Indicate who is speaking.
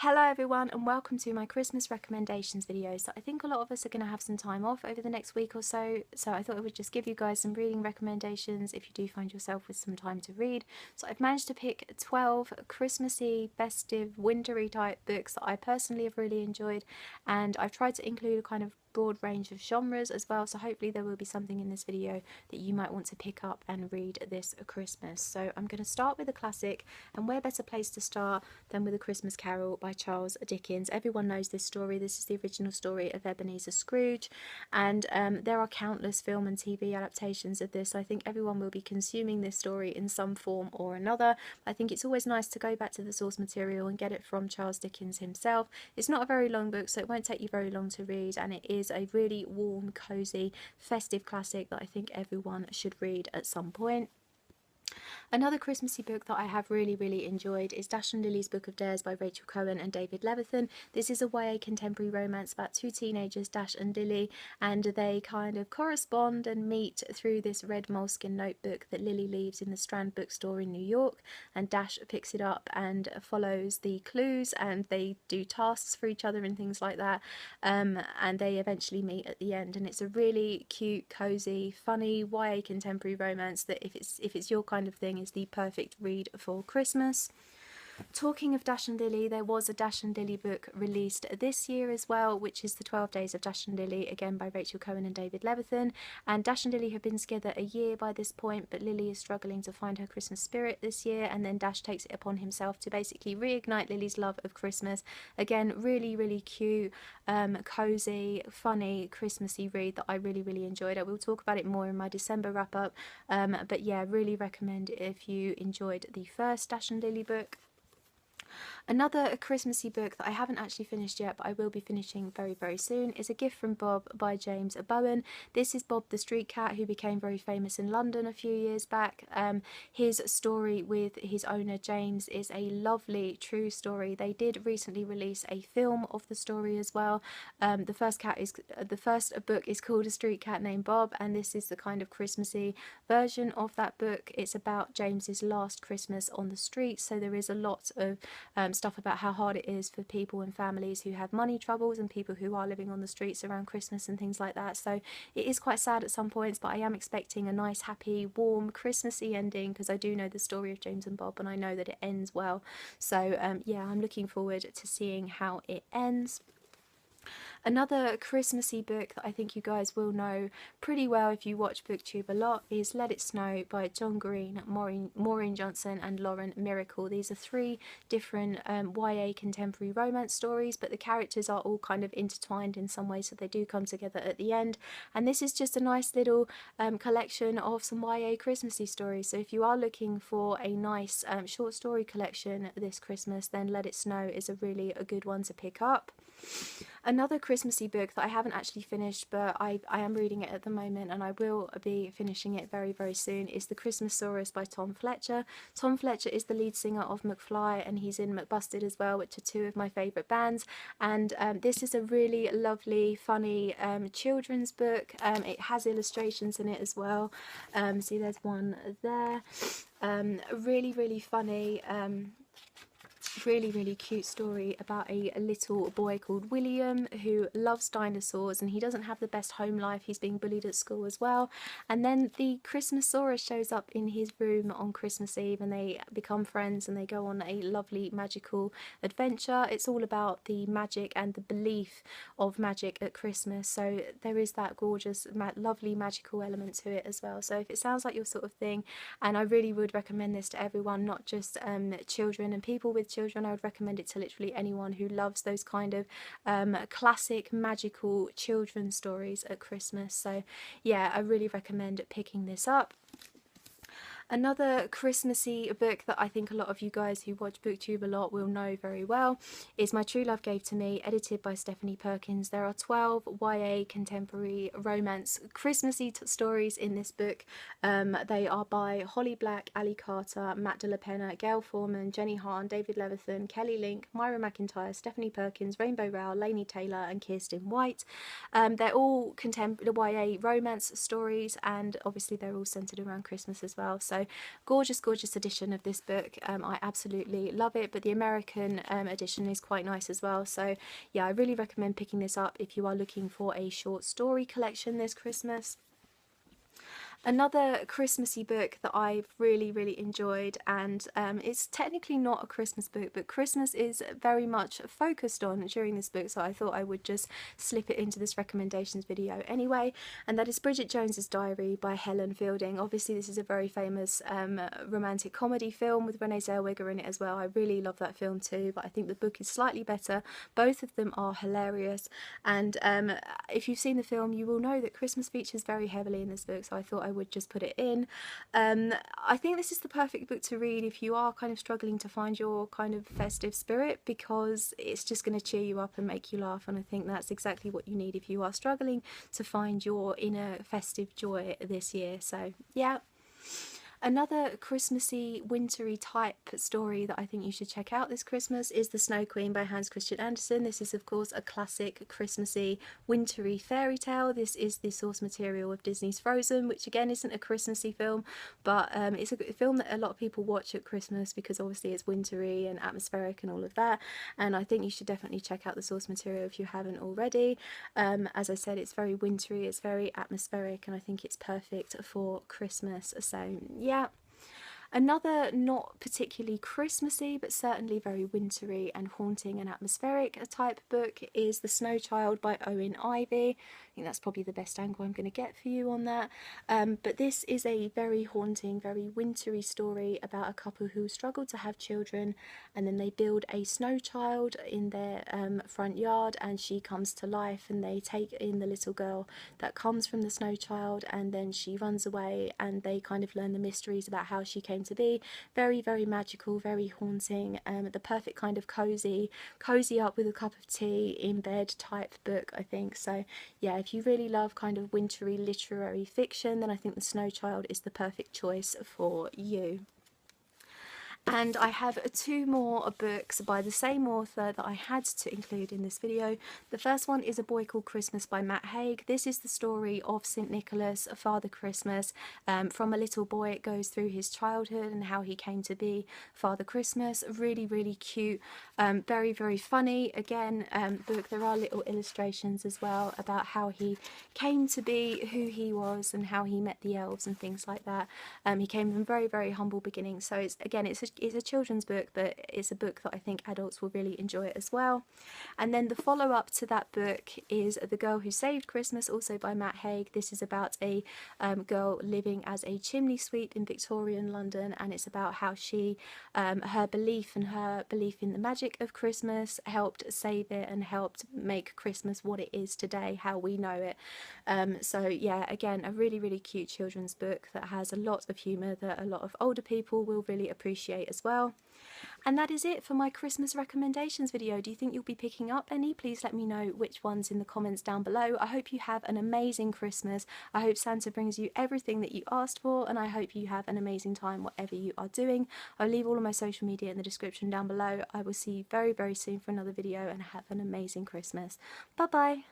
Speaker 1: Hello everyone and welcome to my Christmas recommendations video. So I think a lot of us are going to have some time off over the next week or so, I thought I would just give you guys some reading recommendations if you do find yourself with some time to read. So I've managed to pick 12 Christmassy, festive, wintry type books that I personally have really enjoyed, and I've tried to include a kind of broad range of genres as well, so hopefully there will be something in this video that you might want to pick up and read this Christmas. So I'm going to start with a classic, and where better place to start than with A Christmas Carol by Charles Dickens. Everyone knows this story. This is the original story of Ebenezer Scrooge, and there are countless film and TV adaptations of this. So I think everyone will be consuming this story in some form or another. I think it's always nice to go back to the source material and get it from Charles Dickens himself. It's not a very long book, so it won't take you very long to read, and it is a really warm, cozy, festive classic that I think everyone should read at some point. Another Christmassy book that I have really enjoyed is Dash and Lily's Book of Dares by Rachel Cohen and David Levithan. This is a YA contemporary romance about two teenagers, Dash and Lily, and they kind of correspond and meet through this red moleskin notebook that Lily leaves in the Strand bookstore in New York, and Dash picks it up and follows the clues, and they do tasks for each other and things like that, and they eventually meet at the end. And it's a really cute, cozy, funny YA contemporary romance that if it's your kind of thing, is the perfect read for Christmas. Talking of Dash and Lily, there was a Dash and Lily book released this year as well, which is The 12 Days of Dash and Lily, again by Rachel Cohen and David Levithan. And Dash and Lily have been together a year by this point, but Lily is struggling to find her Christmas spirit this year, and then Dash takes it upon himself to basically reignite Lily's love of Christmas. Again, really cute, cozy, funny, Christmassy read that I really enjoyed. I will talk about it more in my December wrap up, but yeah, really recommend it if you enjoyed the first Dash and Lily book. Another Christmassy book that I haven't actually finished yet, but I will be finishing very soon, is A Gift from Bob by James Bowen. This is Bob the street cat who became very famous in London a few years back. His story with his owner James is a lovely true story. They did recently release a film of the story as well. The first book is called A Street Cat Named Bob, and this is the kind of Christmassy version of that book. It's about James's last Christmas on the street, so there is a lot of stuff about how hard it is for people and families who have money troubles and people who are living on the streets around Christmas and things like that. So it is quite sad at some points, but I am expecting a nice, happy, warm, Christmassy ending, because I do know the story of James and Bob and I know that it ends well. So yeah, I'm looking forward to seeing how it ends. Another Christmassy book that I think you guys will know pretty well if you watch BookTube a lot is Let It Snow by John Green, Maureen Johnson and Lauren Miracle. These are three different YA contemporary romance stories, but the characters are all kind of intertwined in some way, so they do come together at the end. And this is just a nice little collection of some YA Christmassy stories. So if you are looking for a nice short story collection this Christmas, then Let It Snow is a good one to pick up. Another Christmassy book that I haven't actually finished, but I am reading it at the moment and I will be finishing it very soon, is The Christmasaurus by Tom Fletcher. Tom Fletcher is the lead singer of McFly, and he's in McBusted as well, which are two of my favourite bands. And this is a really lovely, funny children's book. It has illustrations in it as well. See, there's one there. Really funny. Really cute story about a little boy called William who loves dinosaurs, and he doesn't have the best home life. He's being bullied at school as well, and then the Christmasaurus shows up in his room on Christmas Eve and they become friends and they go on a lovely magical adventure. It's all about the magic and the belief of magic at Christmas, so there is that gorgeous lovely magical element to it as well. So if it sounds like your sort of thing, and I really would recommend this to everyone, not just children and people with children, I would recommend it to literally anyone who loves those kind of classic magical children's stories at Christmas. So yeah, I really recommend picking this up. Another Christmassy book that I think a lot of you guys who watch BookTube a lot will know very well is My True Love Gave to Me, edited by Stephanie Perkins. There are 12 YA contemporary romance Christmassy stories in this book. They are by Holly Black, Ali Carter, Matt De La Pena, Gail Foreman, Jenny Hahn, David Levithan, Kelly Link, Myra McIntyre, Stephanie Perkins, Rainbow Rowell, Lainey Taylor and Kirsten White. They're all contemporary YA romance stories, and obviously they're all centred around Christmas as well. So So gorgeous, gorgeous edition of this book. I absolutely love it, but the American edition is quite nice as well. So yeah, I really recommend picking this up if you are looking for a short story collection this Christmas. Another Christmassy book that I've really, really enjoyed, and it's technically not a Christmas book, but Christmas is very much focused on during this book, so I thought I would just slip it into this recommendations video anyway, and that is Bridget Jones's Diary by Helen Fielding. Obviously this is a very famous romantic comedy film with Renee Zellweger in it as well. I really love that film too, but I think the book is slightly better. Both of them are hilarious, and if you've seen the film you will know that Christmas features very heavily in this book, so I thought I would just put it in. I think this is the perfect book to read if you are kind of struggling to find your kind of festive spirit, because it's just going to cheer you up and make you laugh, and I think that's exactly what you need if you are struggling to find your inner festive joy this year. So yeah. Another Christmassy, wintry type story that I think you should check out this Christmas is The Snow Queen by Hans Christian Andersen. This is of course a classic Christmassy, wintry fairy tale. This is the source material of Disney's Frozen, which again isn't a Christmassy film, but it's a film that a lot of people watch at Christmas because obviously it's wintry and atmospheric and all of that, and I think you should definitely check out the source material if you haven't already. As I said, it's very wintry, it's very atmospheric, and I think it's perfect for Christmas. So yeah. Another not particularly Christmassy but certainly very wintry and haunting and atmospheric type book is The Snow Child by Owen Ivy. I think that's probably the best angle I'm going to get for you on that. But this is a very haunting, very wintry story about a couple who struggle to have children, and then they build a snow child in their front yard, and she comes to life, and they take in the little girl that comes from the snow child, and then she runs away, and they kind of learn the mysteries about how she came to be. Very, very magical, very haunting, the perfect kind of cozy up with a cup of tea in bed type book, I think. So yeah, if you really love kind of wintry literary fiction, then I think The Snow Child is the perfect choice for you. And I have two more books by the same author that I had to include in this video. The first one is A Boy Called Christmas by Matt Haig. This is the story of St. Nicholas, Father Christmas. From a little boy, it goes through his childhood and how he came to be Father Christmas. Really, really cute, very, very funny, again, book. There are little illustrations as well about how he came to be who he was and how he met the elves and things like that. He came from very, very humble beginnings. So it's a children's book, but it's a book that I think adults will really enjoy as well. And then the follow-up to that book is The Girl Who Saved Christmas, also by Matt Haig. This is about a girl living as a chimney sweep in Victorian London, and it's about how she, her belief in the magic of Christmas helped save it and helped make Christmas what it is today, how we know it. So yeah, again, a really, really cute children's book that has a lot of humour that a lot of older people will really appreciate as well. And that is it for my Christmas recommendations video. Do you think you'll be picking up any? Please let me know which ones in the comments down below. I hope you have an amazing Christmas. I hope Santa brings you everything that you asked for, and I hope you have an amazing time whatever you are doing. I'll leave all of my social media in the description down below. I will see you very, very soon for another video, and have an amazing Christmas. Bye bye.